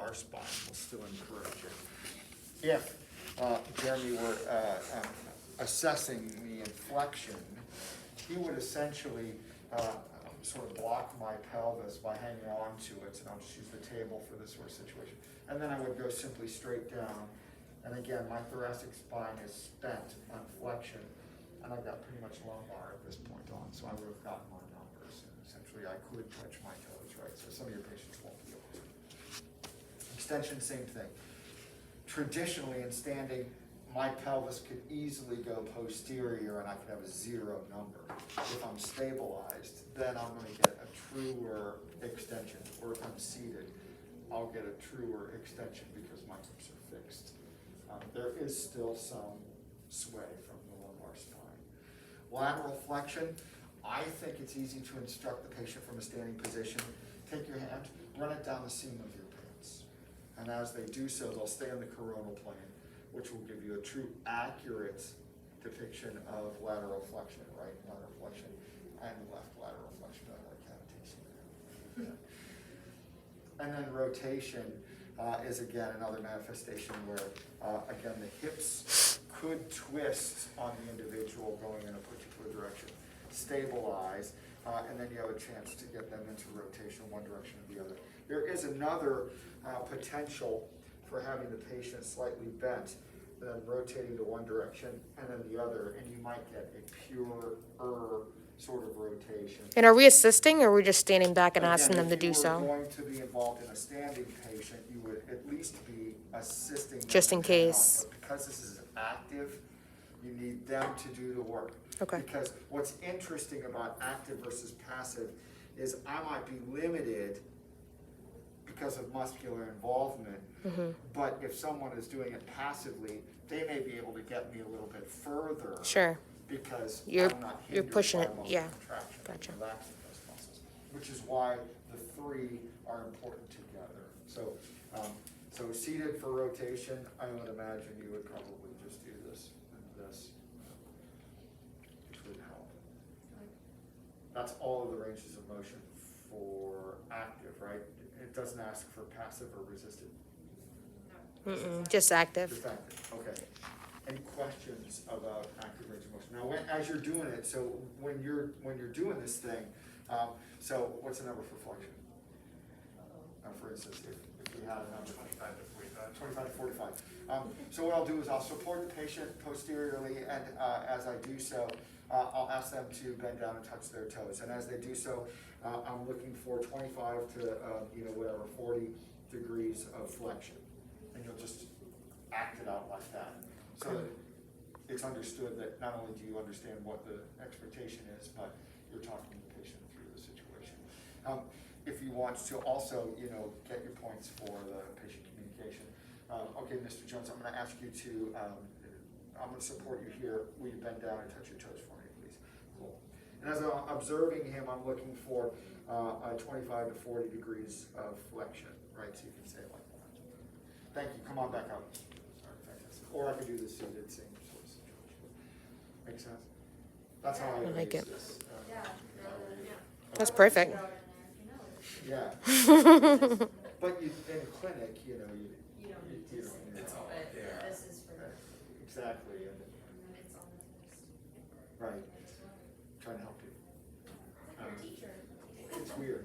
lumbar spine will still encourage it. If Jeremy were assessing the inflection, he would essentially sort of block my pelvis by hanging on to it, and I'll just use the table for this sort of situation. And then I would go simply straight down, and again, my thoracic spine is spent on flexion, and I've got pretty much lumbar at this point on, so I would have gotten my numbers, and essentially I could touch my toes, right? So some of your patients won't be able to. Extension, same thing. Traditionally, in standing, my pelvis could easily go posterior and I could have a 0 number. If I'm stabilized, then I'm going to get a truer extension. Or if I'm seated, I'll get a truer extension because my hips are fixed. There is still some sway from the lumbar spine. Lateral flexion, I think it's easy to instruct the patient from a standing position. Take your hand, run it down the seam of your pants. And as they do so, they'll stay on the coronal plane, which will give you a true accurate depiction of lateral flexion, right lateral flexion, and left lateral flexion. I like cavitation there. And then rotation is again another manifestation where, again, the hips could twist on the individual going in a particular direction, stabilize, and then you have a chance to get them into rotation one direction or the other. There is another potential for having the patient slightly bent, then rotating to one direction and then the other, and you might get a purer sort of rotation. And are we assisting, or are we just standing back and Again, asking them to do If you so? were going to be involved in a standing patient, you would at least be assisting them Just in to hang on. case. But because this is active, you need them to do the work. Okay. Because what's interesting about active versus passive is I might be limited because of muscular involvement, but if someone is doing it passively, they may be able to get me a little bit further. Sure. Because You're- I'm not you're hindered pushing by it, muscle yeah. contraction, Gotcha. relaxing those muscles, which is why the 3 are important together. So, so seated for rotation, I would imagine you would probably just do this and this, which would help. That's all of the ranges of motion for active, right? It doesn't ask for passive or resisted. Just active. Just active, okay. Any questions about active range of motion? Now, as you're doing it, so when you're doing this thing, so what's the number for flexion? For instance, if we had a number. 25 to 45. 25 to 45. So what I'll do is I'll support the patient posteriorly, and as I do so, I'll ask them to bend down and touch their toes. And as they do so, I'm looking for 25 to, 40 degrees of flexion. And you'll just act it out like that. So that it's understood that not only do you understand what the expectation is, but you're talking to the patient through the situation. If you want to also, get your points for the patient communication. Okay, Mr. Jones, I'm going to ask you to, I'm going to support you here. Will you bend down and touch your toes for me, please? Cool. And as I'm observing him, I'm looking for 25 to 40 degrees of flexion, right? So you can say it like that. Thank you. Come on back up. All right, fantastic. Or I could do the seated, same sort of situation. Make sense? That's how I like use it. this. That's perfect. Yeah. But in clinic, you don't need It's all, yeah. this is for. Exactly. And, It's on the right. Trying to help you. Your teacher. It's weird.